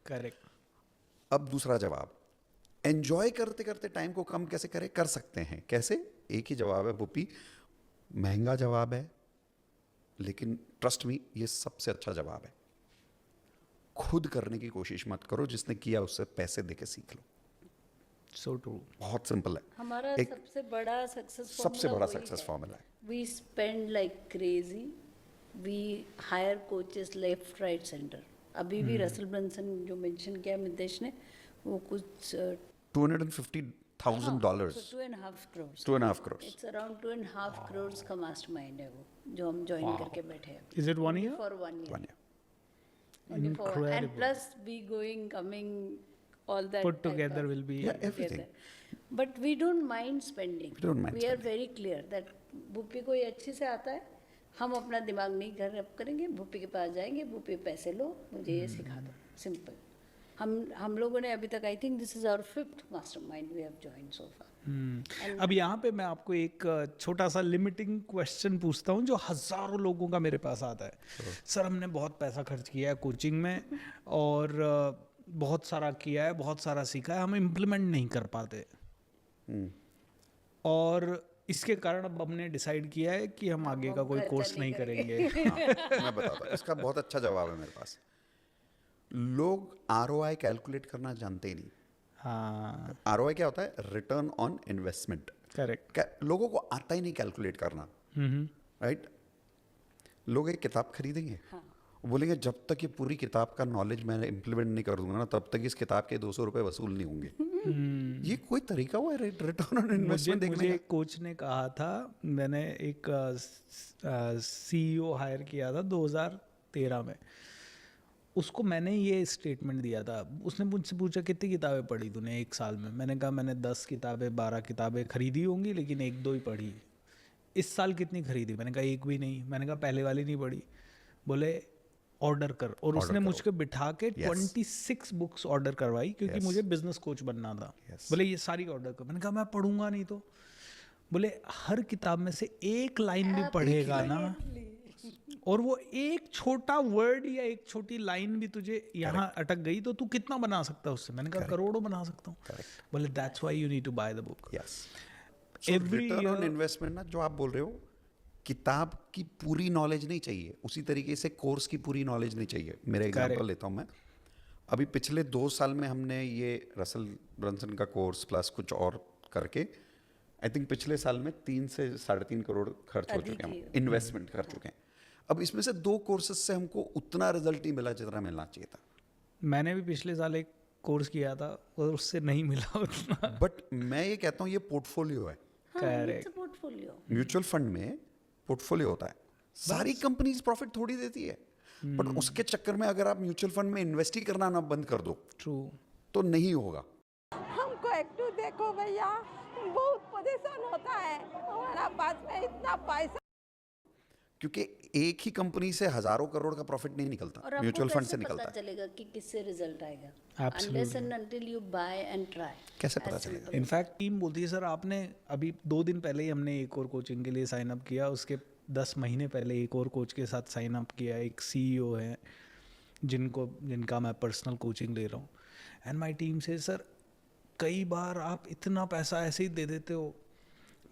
Correct. अब दूसरा जवाब, एंजॉय करते करते टाइम को कम कैसे करें? कर सकते हैं। कैसे? एक ही जवाब है पुप्पी, महंगा जवाब है, लेकिन ट्रस्ट मी ये सबसे अच्छा जवाब है। खुद करने की कोशिश मत करो, जिसने किया उससे पैसे देके सीख लो। So true. बहुत सिंपल है। हमारा एक सबसे बड़ा सक्सेस सबसे बड़ा सक्सेस फॉर्मूला है। We spend like crazy, we hire coaches left right centre. अभी भी रसल ब्रंसन जो मेंशन किया मितेश ने, वो कुछ $250,000 2.5 crores 2.5 crores it's around 2.5 crores का मास्टरमाइंड है वो, जो हम ज्वाइन करके बैठे हैं is it 1 year? For 1 year One year. and plus we going coming all that Put type together of- will be Yeah, everything. together. But we don't mind spending. We don't mind We are very clear that Bhupi को ये अच्छे से आता है, हम अपना दिमाग नहीं खराब करेंगे, भूपी के पास जाएंगे, भूपी पैसे लो, मुझे ये सिखा दो, सिंपल। हम लोगों ने अभी तक, I think this is our 5th mastermind we have joined so far. अब यहाँ पे मैं आपको एक छोटा सा लिमिटिंग क्वेश्चन पूछता हूँ जो हज़ारों लोगों का मेरे पास आता है। सर हमने बहुत पैसा खर्च किया है कोचिंग में और बहुत सारा किया है, बहुत सारा सीखा है, हम इम्प्लीमेंट नहीं कर पाते, और इसके कारण अब हमने डिसाइड किया है कि हम आगे का कोई कोर्स नहीं करेंगे। मैं बताता हूँ, इसका बहुत अच्छा जवाब है मेरे पास। लोग ROI कैलकुलेट करना जानते ही नहीं। हाँ, ROI क्या होता है? Return on investment. करेक्ट। लोगों को आता ही नहीं कैलकुलेट करना, राइट? लोग एक किताब खरीदेंगे, वो बोलेंगे जब तक ये पूरी किताब का नॉलेज मैं इम्प्लीमेंट नहीं कर दूंगा ना, तब तक इस किताब के 200 रुपए वसूल नहीं होंगे। ये कोई तरीका हुआ है रिटर्न ऑन इन्वेस्टमेंट देखने मुझे का? एक कोच ने कहा था, मैंने एक CEO हायर किया था 2013 में, उसको मैंने ये स्टेटमेंट दिया था। उसने मुझसे पूछा कितनी किताबें पढ़ी तूने एक साल में? मैंने कहा मैंने 10 किताबें 12 किताबें खरीदी होंगी, लेकिन 1-2 ही पढ़ी। इस साल कितनी खरीदी? मैंने कहा एक भी नहीं। मैंने कहा पहले वाली नहीं पढ़ी। बोले ऑर्डर कर, और उसने मुझको बिठा के 26 बुक्स ऑर्डर करवाई, क्योंकि मुझे बिजनेस कोच बनना था। बोले ये सारी ऑर्डर कर। मैंने कहा मैं पढ़ूंगा नहीं तो। बोले हर किताब में से एक लाइन भी पढ़ेगा ना, और वो एक छोटा वर्ड या एक छोटी लाइन भी तुझे यहाँ अटक गई तो तू कितना बना सकता है उससे? मैंने कहा करोड़ों बना सकता हूँ। बोले that's why you need to buy the book. Yes, Every return on year- investment ना, जो आप बोल रहे हो, किताब की पूरी नॉलेज नहीं चाहिए, उसी तरीके से कोर्स की पूरी नॉलेज नहीं चाहिए। मेरा एग्जांपल लेता हूँ मैं। अभी पिछले 2 साल में हमने ये रसल ब्रंसन का कोर्स प्लस कुछ और करके, आई थिंक पिछले साल में 3 से 3.5 करोड़ खर्च हो चुके हैं, इन्वेस्टमेंट कर चुके हैं। अब इसमें से 2 कोर्सेज से हमको उतना रिजल्ट ही मिला जितना मिलना चाहिए था। मैंने भी पिछले साल एक कोर्स किया था और उससे नहीं मिला उतना। बट मैं ये कहता हूँ ये पोर्टफोलियो है। Correct. पोर्टफोलियो म्यूचुअल फंड में पोर्टफोलियो होता है। सारी कंपनीज प्रॉफिट थोड़ी देती है, बट उसके चक्कर में अगर आप म्यूचुअल फंड में इन्वेस्ट ही करना ना बंद कर दो ट्रू। तो नहीं होगा। हमको एक्टिव देखो भैया, बहुत परेशान होता है, हमारा पास में इतना पैसा। क्योंकि एक ही कंपनी से हजारों करोड़ का प्रॉफिट नहीं निकलता, और आपको म्यूचुअल फंड से कैसे निकलता पता है। चलेगा कि किससे रिजल्ट आएगा? Absolutely. Unless and until you buy and try. कैसे पता As चलेगा? simple. इनफैक्ट टीम बोलती है सर आपने अभी 2 दिन पहले ही हमने एक और कोचिंग के लिए साइन अप किया, उसके 10 महीने पहले एक और कोच के साथ साइन अप किया। एक CEO है जिनका मैं पर्सनल कोचिंग ले रहा हूँ, एंड माई टीम से सर कई बार आप इतना पैसा ऐसे ही दे देते हो।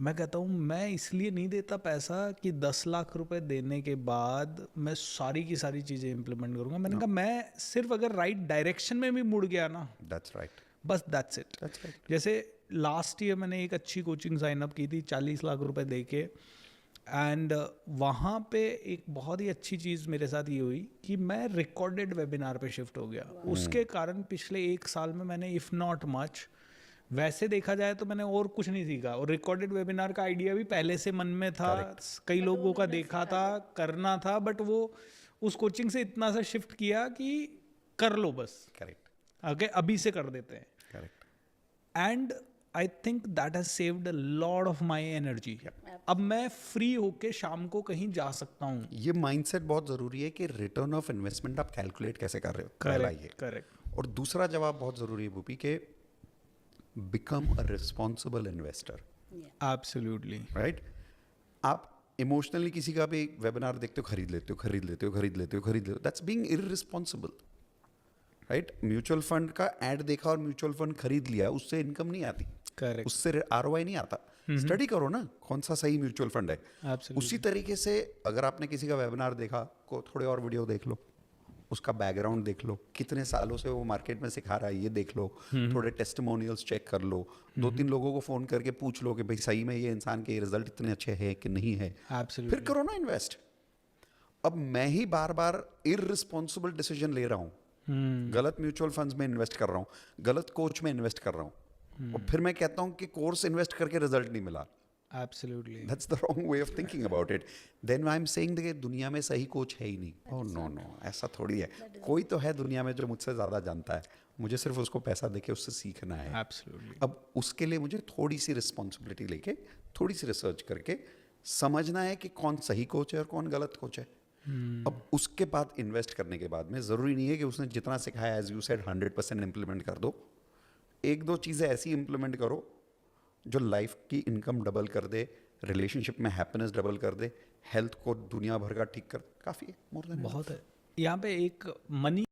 मैं कहता हूँ मैं इसलिए नहीं देता पैसा कि 10 लाख रुपए देने के बाद मैं सारी की सारी चीज़ें इम्प्लीमेंट करूँगा। मैंने कहा मैं सिर्फ अगर राइट डायरेक्शन में भी मुड़ गया ना, दैट्स राइट, बस दैट्स इट। That's right. जैसे लास्ट ईयर मैंने एक अच्छी कोचिंग साइन अप की थी 40 लाख रुपए दे के, एंड वहाँ पे एक बहुत ही अच्छी चीज़ मेरे साथ ये हुई कि मैं रिकॉर्डेड वेबिनार पे शिफ्ट हो गया। उसके कारण पिछले 1 साल में मैंने इफ़ नॉट मच, वैसे देखा जाए तो मैंने और कुछ नहीं सीखा, और रिकॉर्डेड वेबिनार का आइडिया भी पहले से मन में था, कई लोगों का देखा था, करना था, बट वो उस कोचिंग से इतना सा शिफ्ट किया कि कर लो बस, करेक्ट, ओके अभी से कर देते हैं। Correct. And I think that has saved a lot of my energy. अब मैं फ्री होके शाम को कहीं जा सकता हूँ। ये माइंडसेट बहुत जरूरी है कि रिटर्न ऑफ इन्वेस्टमेंट आप कैलकुलेट कैसे कर रहे हो, पहला ये। करेक्ट। और दूसरा जवाब बहुत जरूरी है भूपी के, become a responsible investor, absolutely. Right? आप इमोशनली किसी का भी वेबिनार देखते हो, खरीद लेते हो, that's being irresponsible, right? Mutual fund का ऐड देखा और म्यूचुअल फंड खरीद लिया, उससे इनकम नहीं आती, करेक्ट, उससे आरओआई नहीं आता। स्टडी करो ना कौन सा सही म्यूचुअल फंड है। एब्सोल्युटली, उसी तरीके से अगर आपने किसी का वेबिनार देखा, को थोड़े और वीडियो देख लो, उसका बैकग्राउंड देख लो, कितने सालों से वो मार्केट में सिखा रहा है ये देख लो, थोड़े टेस्टिमोनियल्स चेक कर लो, 2-3 लोगों को फोन करके पूछ लो कि भाई सही में ये इंसान के रिजल्ट इतने अच्छे हैं कि नहीं है, फिर एब्सोल्युटली, करो ना इन्वेस्ट। अब मैं ही बार बार इररिस्पॉन्सिबल डिसीजन ले रहा हूँ, गलत म्यूचुअल फंड्स में इन्वेस्ट कर रहा हूँ, गलत कोच में इन्वेस्ट कर रहा हूँ, और फिर मैं कहता हूँ कि कोर्स इन्वेस्ट करके रिजल्ट नहीं मिला। Absolutely, That's the wrong way of thinking about it. Then I'm saying कि दुनिया में सही कोच है ही नहीं। Oh no no, ऐसा थोड़ी है। कोई तो है दुनिया में जो मुझसे ज़्यादा जानता है, मुझे सिर्फ उसको पैसा देके उससे सीखना है। एब्सोल्युटली, अब उसके लिए मुझे थोड़ी सी रिस्पॉन्सिबिलिटी लेके, थोड़ी सी रिसर्च करके समझना है कि कौन सही कोच है और कौन गलत कोच है। अब उसके बाद इन्वेस्ट करने के बाद में ज़रूरी नहीं है कि उसने जितना सिखाया एज यू सेड 100% इम्प्लीमेंट कर दो। 1-2 चीज़ें ऐसी इम्प्लीमेंट करो जो लाइफ की इनकम डबल कर दे, रिलेशनशिप में हैप्पीनेस डबल कर दे, हेल्थ को दुनिया भर का ठीक कर, काफ़ी है, मोर देन बहुत है। यहाँ पे एक मनी